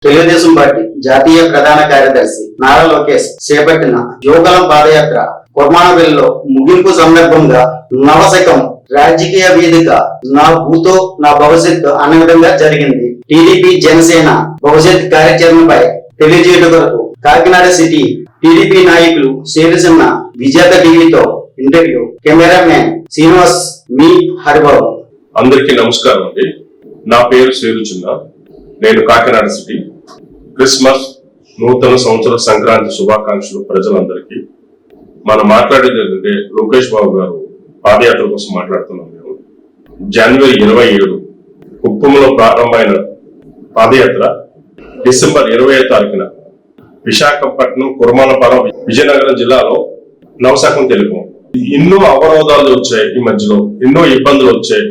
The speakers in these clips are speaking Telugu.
తెలుగుదేశం పార్టీ జాతీయ ప్రధాన కార్యదర్శి నారా లోకేష్ చేపట్టిన యువగలం పాదయాత్ర కుర్మానవెల్లిలో ముగింపు సందర్భంగా నవశకం రాజకీయ వేదిక నా భూతో నా భవిష్యత్తు అనే విధంగా జరిగింది. టీడీపీ జనసేన భవిష్యత్ కార్యాచరణపై తెలియజేయడం కొరకు కాకినాడ సిటీ టీడీపీ నాయకులు శేరుచిన్న విజేత టీవీతో ఇంటర్వ్యూ. కెమెరామెన్ శ్రీనివాస్, మీ హరిబాబు. అందరికీ నమస్కారం అండి. నా పేరు శేరుచిన్న. నేను కాకినాడ సిటీ. క్రిస్మస్, నూతన సంవత్సర సంక్రాంతి శుభాకాంక్షలు ప్రజలందరికీ. మనం మాట్లాడేది ఏంటంటే లోకేష్ బాబు గారు పాదయాత్ర కోసం మాట్లాడుతున్నాం. మేము జనవరి 27 కుప్పంలో ప్రారంభమైన పాదయాత్ర డిసెంబర్ 20వ తారీఖున విశాఖపట్నం, కుర్మాలపాలెం, విజయనగరం జిల్లాలో నవశకం తెలిపాం. ఎన్నో అవరోధాలు వచ్చాయి, ఈ మధ్యలో ఎన్నో ఇబ్బందులు వచ్చాయి.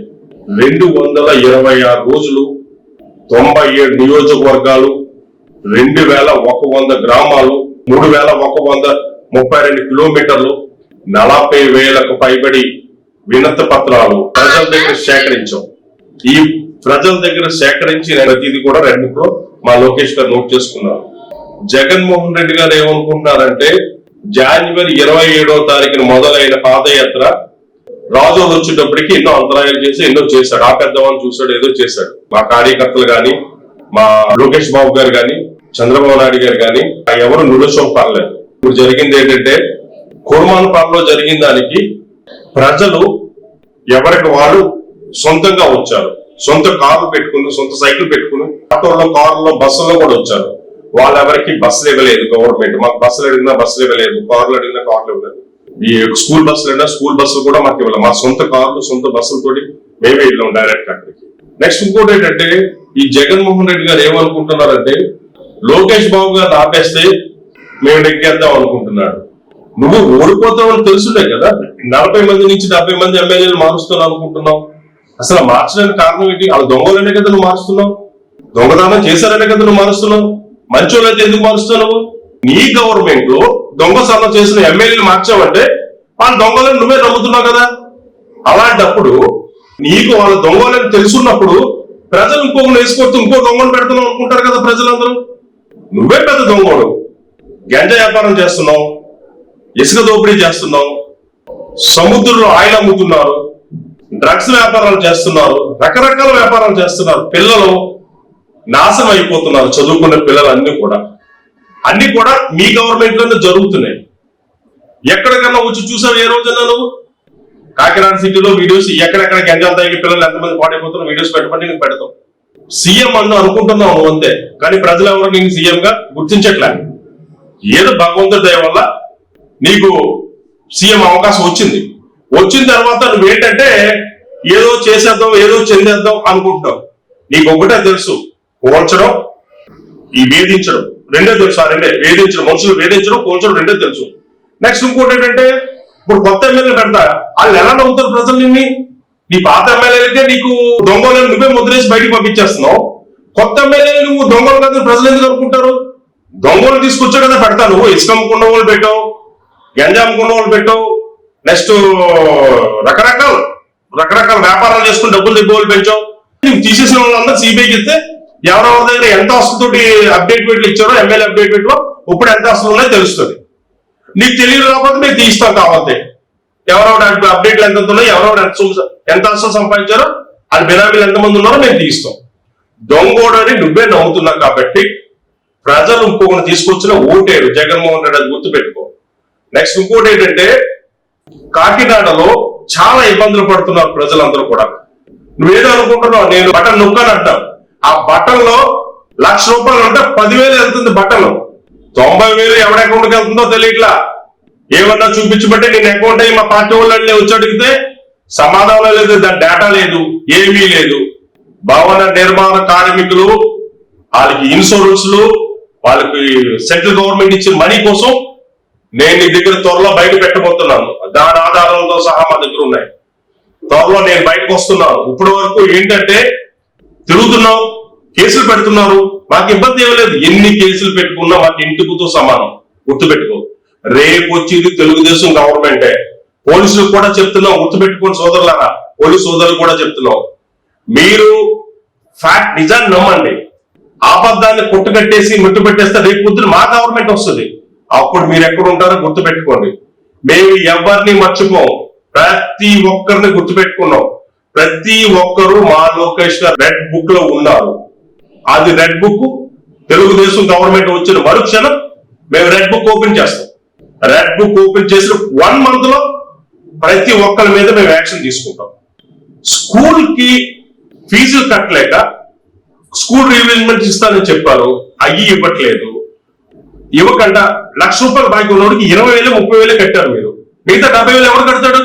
226 రోజులు, 97 నియోజకవర్గాలు, 2100 గ్రామాలు, 3132 కిలోమీటర్లు, 40,000కు పైబడి వినతి పత్రాలు ప్రజల దగ్గర సేకరించాం. ఈ ప్రజల దగ్గర సేకరించి ప్రతిదీ కూడా రెడ్ బుక్ లో మా లోకేష్ గారు నోట్ చేసుకున్నారు. జగన్మోహన్ రెడ్డి గారు ఏమనుకుంటున్నారంటే జనవరి 27వ తారీఖున మొదలైన పాదయాత్ర రాజులు వచ్చేటప్పటికి ఎన్నో అంతరాయాలు చేసి ఎన్నో చేశాడు. ఆ పెద్దవాళ్ళు చూశాడు, ఏదో చేశాడు. మా కార్యకర్తలు గాని, మా లోకేష్ బాబు గారు గాని, చంద్రబాబు నాయుడు గారు గాని ఎవరు నిరుత్సాహపడలేదు. ఇప్పుడు జరిగింది ఏంటంటే కుర్మాలపాలెంలో జరిగిన దానికి ప్రజలు ఎవరికి వాళ్ళు సొంతంగా వచ్చారు. సొంత కార్లు పెట్టుకుని, సొంత సైకిల్ పెట్టుకుని, ఆటోల్లో, కారులో, బస్సుల్లో కూడా వచ్చారు. వాళ్ళెవరికి బస్సులు ఇవ్వలేదు గవర్నమెంట్. మాకు బస్సులు అడిగినా బస్సులు ఇవ్వలేదు, కార్లు అడిగినా కార్లు ఇవ్వలేదు. ఈ స్కూల్ బస్సులు అయినా స్కూల్ బస్సులు కూడా మాకు ఇవ్వలేదు. మా సొంత కార్లు, సొంత బస్సులతోటి మేమే వెళ్ళాం డైరెక్ట్ అక్కడికి. నెక్స్ట్ ఇంకోటి ఏంటంటే ఈ జగన్మోహన్ రెడ్డి గారు ఏమనుకుంటున్నారంటే లోకేష్ బాబు గారిని ఆపేస్తే మేము ఎక్కేద్దాం అనుకుంటున్నాడు. నువ్వు ఓడిపోతావని తెలుసుండే కదా 40 మంది నుంచి 70 మంది ఎమ్మెల్యేలు మారుస్తున్నావు అనుకుంటున్నావు. అసలు మార్చడానికి కారణం ఏంటి? వాళ్ళు దొంగలనే కదా నువ్వు మారుస్తున్నావు. దొంగతనం చేశారనే కదా నువ్వు మారుస్తున్నావు. మంచోళ్ళు అయితే ఎందుకు మారుస్తున్నావు? నీ గవర్నమెంట్ లో దొంగతనం చేసిన ఎమ్మెల్యేలు మార్చావంటే వాళ్ళ దొంగలను నువ్వే నమ్ముతున్నావు కదా. అలాంటప్పుడు నీకు వాళ్ళ దొంగలని తెలుసున్నప్పుడు ప్రజలు ఇంకొకరు వేసుకొచ్చి ఇంకో దొంగను పెడుతున్నావు అనుకుంటారు కదా ప్రజలందరూ. నువ్వే పెద్ద దొంగడు. గంజా వ్యాపారం చేస్తున్నావు, ఇసుక దోపిడీ చేస్తున్నావు, సముద్రంలో ఆయిల్ అమ్ముతున్నారు, డ్రగ్స్ వ్యాపారాలు చేస్తున్నారు, రకరకాల వ్యాపారాలు చేస్తున్నారు. పిల్లలు నాశనం అయిపోతున్నారు, చదువుకున్న పిల్లలు అన్ని కూడా మీ గవర్నమెంట్ లోనే జరుగుతున్నాయి. ఎక్కడికన్నా వచ్చి చూసావు ఏ రోజన్నా నువ్వు? కాకినాడ సిటీలో వీడియోస్ ఎక్కడెక్కడ గంజాలు తాగి పిల్లలు ఎంతమంది పాడైపోతున్నారు వీడియోస్ పెట్టమంటే నీకు పెడతాం. సీఎం అనుకుంటున్నావు నువ్వు అంతే, కానీ ప్రజలు ఎవరు నీకు సీఎం గా గుర్తించట్లే. ఏదో భగవంతుడి దయ వల్ల నీకు సీఎం అవకాశం వచ్చింది. వచ్చిన తర్వాత నువ్వేంటంటే ఏదో చేసేద్దాం, ఏదో చెందేద్దాం అనుకుంటున్నావు. నీకు ఒకటే తెలుసు, పోల్చడం, ఈ వేధించడం రెండే తెలుసు. వేధించడం, మనుషులు వేధించడం, పోల్చడం రెండే తెలుసు. నెక్స్ట్ ఇంకోటి ఏంటంటే ఇప్పుడు కొత్త ఎమ్మెల్యేలు పెడతా, వాళ్ళు ఎలా నవ్వుతారు ప్రజలు నిన్ని? నీ పాత ఎమ్మెల్యేలకే నీకు దొంగలను నువ్వే ముద్రేసి బయటికి పంపించేస్తున్నావు. కొత్త ఎమ్మెల్యేలు నువ్వు దొంగలు కదా ప్రజలు ఎందుకు అనుకుంటారు? దొంగలు తీసుకొచ్చా కదా పెడతా. నువ్వు ఇసుక అమ్ముకున్న వాళ్ళు పెట్టావు, గంజా అమ్ముకున్న వాళ్ళు పెట్టావు, నెక్స్ట్ రకరకాల వ్యాపారాలు చేసుకుని డబ్బులు దిబ్బోళ్ళు పెంచావు. నువ్వు తీసేసిన వాళ్ళందరూ సిబిఐకి ఇస్తే ఎవరెవరి దగ్గర ఎంత ఆస్తులతోటి అప్డేట్ పెట్లు ఇచ్చారో, ఎమ్మెల్యే అప్డేట్ పెట్లో ఇప్పుడు ఎంత ఆస్తులు ఉన్నాయో తెలుస్తుంది. నీకు తెలియదు రాకపోతే మేము తీస్తాం కావాలి. ఎవరెవరు అప్డేట్లు ఎంత ఉన్నాయో, ఎవరెవరు ఎంత ఆస్తులు సంపాదించారో, అది బినామీలు ఎంతమంది ఉన్నారో మేము తీస్తాం. దొంగోడని నువ్వే నవ్వుతున్నావు కాబట్టి ప్రజలు ఇంకొకటి తీసుకొచ్చిన ఓటేరు జగన్మోహన్ రెడ్డి, అది గుర్తుపెట్టుకో. నెక్స్ట్ ఇంకోటి ఏంటంటే కాకినాడలో చాలా ఇబ్బందులు పడుతున్నారు ప్రజలందరూ కూడా. నువ్వేదో అనుకుంటున్నావు నేను బటన్ నొక్కని అంటావు. ఆ బటన్లో ₹1,00,000 అంటే 10,000 వెళ్తుంది బటన్. 90,000 ఎవరి అకౌంట్కి వెళ్తుందో తెలియట్లా. ఏమన్నా చూపించబట్టే నేను అకౌంట్ అయ్యి మా పార్టీ వాళ్ళు వచ్చి అడిగితే సమాధానం లేదు, దాని డేటా లేదు, ఏమీ లేదు. భవన నిర్మాణ కార్మికులు, వాళ్ళకి ఇన్సూరెన్స్లు, వాళ్ళకి సెంట్రల్ గవర్నమెంట్ ఇచ్చిన మనీ కోసం నేను నీ దగ్గర త్వరలో బయట పెట్టబోతున్నాను. దాని ఆధారాలతో సహా మా దగ్గర ఉన్నాయి. త్వరలో నేను బయటకు వస్తున్నాను. ఇప్పటి వరకు ఏంటంటే తిరుగుతున్నావు, కేసులు పెడుతున్నారు. మాకు ఇబ్బంది ఏం లేదు. ఎన్ని కేసులు పెట్టుకున్నా మాకు ఇంటికుతో సమానం. గుర్తుపెట్టుకో, రేపు వచ్చేది తెలుగుదేశం గవర్నమెంటే. పోలీసులకు కూడా చెప్తున్నాం, గుర్తుపెట్టుకోండి సోదరులారా, పోలీసు సోదరులు కూడా చెప్తున్నాం, మీరు ఫ్యాక్ట్ నిజాన్ని నమ్మండి. అబద్ధాన్ని పుట్టుకట్టేసి ముట్టు పెట్టేస్తే రేపు పొద్దున మా గవర్నమెంట్ వస్తుంది. అప్పుడు మీరు ఎక్కడ ఉంటారో గుర్తు పెట్టుకోండి. మేము ఎవరిని మర్చిపోం, ప్రతి ఒక్కరిని గుర్తు పెట్టుకున్నాం. ప్రతి ఒక్కరు మా లోకేష్ గారు రెడ్ బుక్ లో ఉన్నారు. అది రెడ్ బుక్ తెలుగుదేశం గవర్నమెంట్ వచ్చిన మరుక్షణం మేము రెడ్ బుక్ ఓపెన్ చేస్తాం. రెడ్ బుక్ ఓపెన్ చేసిన 1 month లో ప్రతి ఒక్కరి మీద మేము యాక్షన్ తీసుకుంటాం. స్కూల్ కి ఫీజులు కట్టలేక స్కూల్ రీఇన్వెస్ట్మెంట్ ఇస్తానని చెప్పారు, అయ్యి ఇవ్వట్లేదు. ఇవ్వకుండా ₹1,00,000 బాకీ ఉన్నోడికి 20,000 30,000 కట్టారు మీరు. మిగతా 70,000 ఎవరు కడతాడు?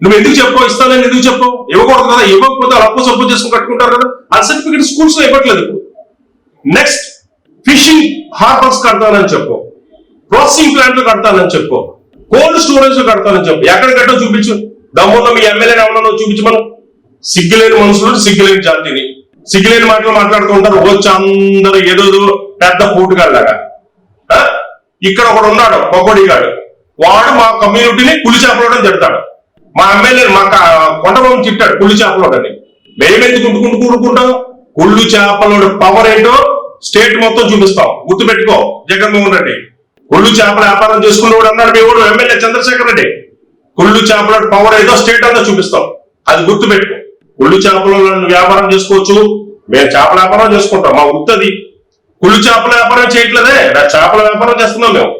నువ్వు ఎందుకు చెప్పావు ఇస్తానని ఎందుకు చెప్పావు? ఇవ్వకూడదు కదా, ఇవ్వకపోతే అప్పు సప్పు చేసుకుని కట్టుకుంటారు కదా. ఆ సర్టిఫికేట్ స్కూల్స్ లో ఇవ్వట్లేదు. ఇప్పుడు నెక్స్ట్ ఫిషింగ్ హార్బర్స్ కడతానని చెప్పు, ప్రాసెసింగ్ ప్లాంట్లు కడతానని చెప్పు, కోల్డ్ స్టోరేజ్ కడతానని చెప్పు. ఎక్కడ కట్టో చూపించు. దమ్మున్న మీ ఎమ్మెల్యేని ఎవరన్నా చూపించు. మనం సిగ్గులేని మనుషులు, సిగ్గులేని జాతిని, సిగ్గులేని మాటలు మాట్లాడుతూ ఉంటారు. వచ్చి అందరూ ఏదో పెద్ద పూటుగాళ్ళగా. ఇక్కడ ఒకడు ఉన్నాడు పొగడిగాడు, వాడు మా కమ్యూనిటీని పులి చేపలోడని తిడతాడు. మా ఎమ్మెల్యే మా కొండబాబు తిట్టాడు పులి చేపలోడని. మేమెందుకు కూడుకుంటాం? కుళ్ళు చేపలోడు పవర్ ఏంటో స్టేట్ మొత్తం చూపిస్తాం. గుర్తుపెట్టుకో జగన్మోహన్ రెడ్డి. కుళ్ళు చేపల వ్యాపారం చేసుకున్నవాడు అన్నాడు మీ ఊరు ఎమ్మెల్యే చంద్రశేఖర్ రెడ్డి. కుళ్ళు చేపల పవర్ ఏదో స్టేట్ అంతా చూపిస్తాం. అది గుర్తుపెట్టుకో. కుళ్ళు చేపల వ్యాపారం చేసుకోవచ్చు, మేము చేపల వ్యాపారం చేసుకుంటాం. మా వృత్తి కుళ్ళు చేపల వ్యాపారం చేయట్లేదే, చేపల వ్యాపారం చేస్తున్నాం మేము.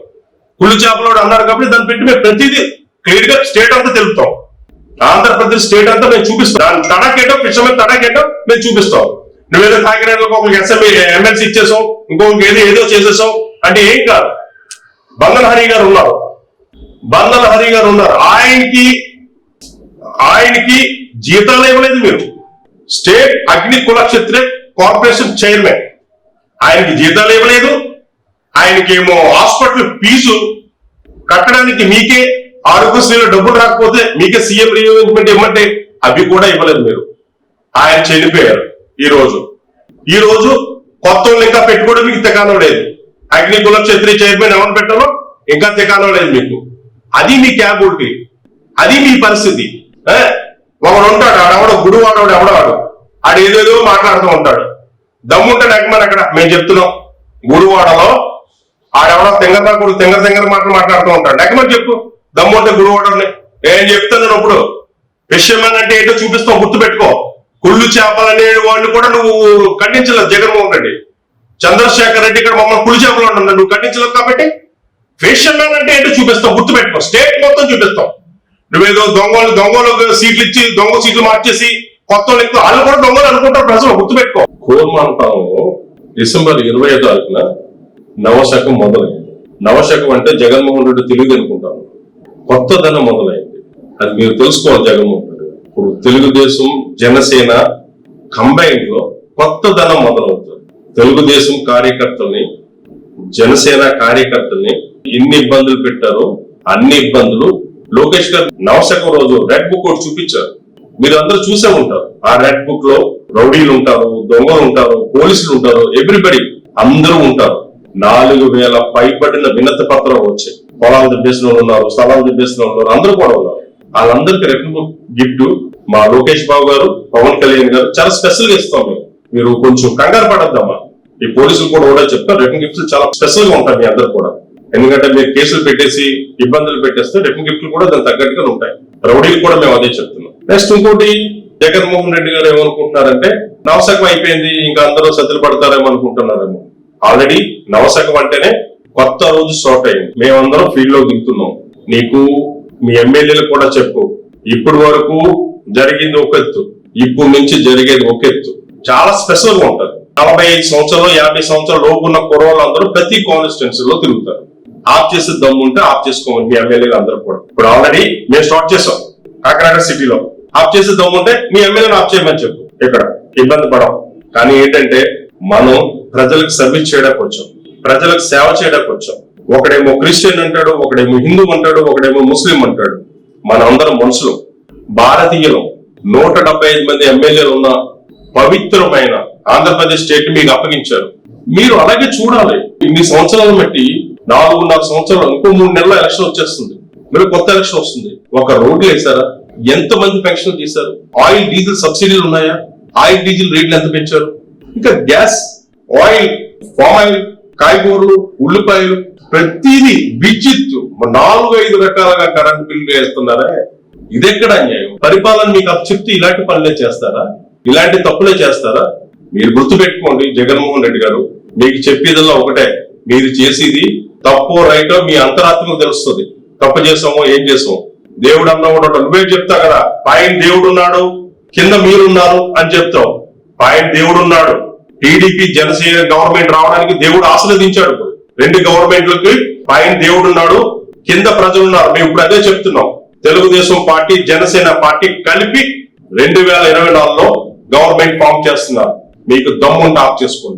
కుళ్ళు చేపలోడు అన్నాడు కాబట్టి దాన్ని పెట్టి మేము ప్రతిదీ క్లియర్ గా స్టేట్ అంతా తెలుపుతాం. ఆంధ్రప్రదేశ్ స్టేట్ అంతా మేము చూపిస్తాం. దాని తడకేటో ఫిషర్మెన్ తడకేటో మేము చూపిస్తాం. నువ్వేదో కాకినాడలో ఒక ఎమ్మెల్సీ ఇచ్చేసావు, ఇంకొకరికి ఏదో చేసేసావు అంటే ఏం కాదు. బందల హరి గారు ఉన్నారు, ఆయనకి జీతాలు ఇవ్వలేదు మీరు. స్టేట్ అగ్ని కులక్షత్రే కార్పొరేషన్ చైర్మన్, ఆయనకి జీతాలు ఇవ్వలేదు. ఆయనకేమో హాస్పిటల్ ఫీజు కట్టడానికి మీకే ఆరోగ్యశ్రీలో డబ్బులు రాకపోతే మీకే సీఎం రీఇన్వెస్ట్మెంట్ ఇవ్వమంటే అవి కూడా ఇవ్వలేదు మీరు. ఆయన చనిపోయారు. ఈ రోజు కొత్త ఇంకా పెట్టుకోవడం మీకు తెకానం లేదు. అగ్ని కులక్షత్రి చైర్మన్ ఎవరు పెట్టాలో ఇంకా తెకానం లేదు మీకు. అది మీ క్యాబిలిటీ, అది మీ పరిస్థితి. ఒకడు ఉంటాడు, ఆడెవడో గుడివాడవాడు ఎవడవాడు, ఆడు ఏదేదో మాట్లాడుతూ ఉంటాడు. దమ్ముంటే నెగ్గమని అక్కడ మేము చెప్తున్నాం. గుడివాడలో ఆడెవడో తెంగర మాటలు మాట్లాడుతూ ఉంటాడు. నెగ్గమని చెప్పు. దమ్ముంటే గుడివాడని నేను చెప్తున్నాను. ఇప్పుడు ఫిషర్మెన్ అంటే ఏంటో చూపిస్తాం. గుర్తుపెట్టుకో. కుళ్ళు చేపలు అనే వాడిని కూడా నువ్వు ఖండించలేదు జగన్మోహన్ రెడ్డి. చంద్రశేఖర్ రెడ్డి ఇక్కడ మమ్మల్ని కుళ్ళు చేపలు అంటున్నాడు, నువ్వు ఖండించలేదు. కాబట్టి ఫిషర్మెన్ అంటే ఏంటో చూపిస్తాం. గుర్తుపెట్టుకో. స్టేట్ మొత్తం చూపిస్తాం. నువ్వేదో దొంగలు సీట్లు ఇచ్చి దొంగ సీట్లు మార్చేసి కొత్త వాళ్ళు కూడా దొంగలు అనుకుంటారు ప్రజలు. గుర్తుపెట్టుకో. కోర్మాంతంలో డిసెంబర్ 20వ తారీఖున నవశకం మొదలైంది. నవశకం అంటే జగన్మోహన్ రెడ్డి తెలుగు అనుకుంటాను. కొత్త ధనం మొదలైంది. అది మీరు తెలుసుకోవాలి. జగన్మోహన్ రెడ్డి ఇప్పుడు తెలుగుదేశం జనసేన కంబైన్ లో కొత్త ధనం మొదలవుతుంది. తెలుగుదేశం కార్యకర్తల్ని జనసేన కార్యకర్తల్ని ఎన్ని ఇబ్బందులు పెట్టారో అన్ని ఇబ్బందులు లోకేష్ గారు నవశకం రోజు రెడ్ బుక్ ఒకటి చూపించారు. మీరు అందరూ చూసే ఉంటారు. ఆ రెడ్ బుక్ లో రౌడీలు ఉంటారు, దొంగలు ఉంటారు, పోలీసులు ఉంటారు, ఎవ్రీబడి అందరూ ఉంటారు. 4,000 పైబడిన వినతి పత్రం వచ్చాయి. పొలాలు దిబ్బేసిన వాళ్ళు ఉన్నారు, స్థలాలు దిబ్బేసిన వాళ్ళు ఉన్నారు, అందరూ కూడా ఉన్నారు. వాళ్ళందరికీ రెడ్ బుక్ గిఫ్ట్ మా లోకేష్ బాబు గారు, పవన్ కళ్యాణ్ గారు చాలా స్పెషల్ గా ఇస్తాం. మీరు కొంచెం కంగారు పడద్దమ్మా. ఈ పోలీసులు కూడా చెప్తారు రిటర్న్ గిఫ్ట్స్ చాలా స్పెషల్ గా ఉంటాయి మీ అందరు కూడా. ఎందుకంటే మీరు కేసులు పెట్టేసి ఇబ్బందులు పెట్టేస్తే రిటర్న్ గిఫ్ట్లు కూడా దానికి తగ్గట్టుగా ఉంటాయి. రౌడీలు కూడా మేము అదే చెప్తున్నాం. నెక్స్ట్ ఇంకోటి జగన్మోహన్ రెడ్డి గారు ఏమనుకుంటున్నారంటే నవశకం అయిపోయింది ఇంకా అందరూ సతులు పడతారేమో అనుకుంటున్నారేమో. ఆల్రెడీ నవశకం అంటేనే కొత్త రోజు స్టార్ట్ అయింది. మేమందరం ఫీల్డ్ లో దిగుతున్నాం. నీకు మీ ఎమ్మెల్యేలు కూడా చెప్పు. ఇప్పటి వరకు జరిగింది ఒక ఎత్తు, ఇప్పుడు నుంచి జరిగేది ఒక ఎత్తు. చాలా స్పెషల్ గా ఉంటది. 45 సంవత్సరాలు 50 సంవత్సరాల లోపు ఉన్న కుర్రోళ్ళందరూ ప్రతి కాన్స్టిట్యున్సీలో తిరుగుతారు. ఆఫ్ చేసే దమ్ము ఉంటే ఆఫ్ చేసుకోమని మీ ఎమ్మెల్యేలు అందరూ కూడా. ఇప్పుడు ఆల్రెడీ మేము స్టార్ట్ చేసాం కాకినాడ సిటీలో. ఆఫ్ చేసే దమ్ము ఉంటే మీ ఎమ్మెల్యేని ఆఫ్ చేయమని చెప్పు. ఇక్కడ ఇబ్బంది పడం. కానీ ఏంటంటే మనం ప్రజలకు సర్వీస్ చేయడానికి వచ్చాం, ప్రజలకు సేవ చేయడానికి వచ్చాం. ఒకడేమో క్రిస్టియన్ అంటాడు, ఒకడేమో హిందూ అంటాడు, ఒకడేమో ముస్లిం అంటాడు. మనందరం మనుషులు, భారతీయులు. 175 మంది ఎమ్మెల్యేలు ఉన్న పవిత్రమైన ఆంధ్రప్రదేశ్ స్టేట్ మీకు అప్పగించారు. మీరు అలాగే చూడాలి. ఇన్ని సంవత్సరాలు బట్టి 4.5 సంవత్సరాలు, ఇంకో 3 నెలల ఎలక్షన్ వచ్చేస్తుంది. మీరు కొత్త ఎలక్షన్ వస్తుంది. ఒక రోడ్లు వేసారా? ఎంత మంది పెన్షన్ తీశారు? ఆయిల్ డీజిల్ సబ్సిడీలు ఉన్నాయా? ఆయిల్ డీజిల్ రేట్లు ఎంత పెంచారు? ఇంకా గ్యాస్ ఆయిల్, పామ్ ఆయిల్, కాయగూరలు, ఉల్లిపాయలు, ప్రతిదీ విద్యుత్ 4-5 రకాలుగా కరెంట్ బిల్లు వేస్తున్నారే. ఇదెక్కడ అన్యాయం? పరిపాలన మీకు అప్పచెప్తే ఇలాంటి పనులే చేస్తారా? ఇలాంటి తప్పులే చేస్తారా? మీరు గుర్తుపెట్టుకోండి జగన్మోహన్ రెడ్డి గారు, మీకు చెప్పేదల్లా ఒకటే, మీరు చేసేది తప్పో రైటో మీ అంతరాత్మకు తెలుస్తుంది. తప్పు చేసామో ఏం చేసామో. దేవుడు అన్న కూడా నువ్వే చెప్తా కదా, పైన దేవుడు ఉన్నాడు కింద మీరున్నారు అని చెప్తావు. పైన దేవుడు ఉన్నాడు. టీడీపీ జనసేన గవర్నమెంట్ రావడానికి దేవుడు ఆశీర్వదించాడు. 2 గవర్నమెంట్లకి పైన దేవుడు ఉన్నాడు, కింద ప్రజలు ఉన్నారు. మేము ఇప్పుడు అదే చెప్తున్నాం. తెలుగుదేశం పార్టీ, జనసేన పార్టీ కలిపి 2024లో గవర్నమెంట్ ఫామ్ చేస్తున్నారు. మీకు దమ్ముంటే ఆఫ్ చేసుకోండి.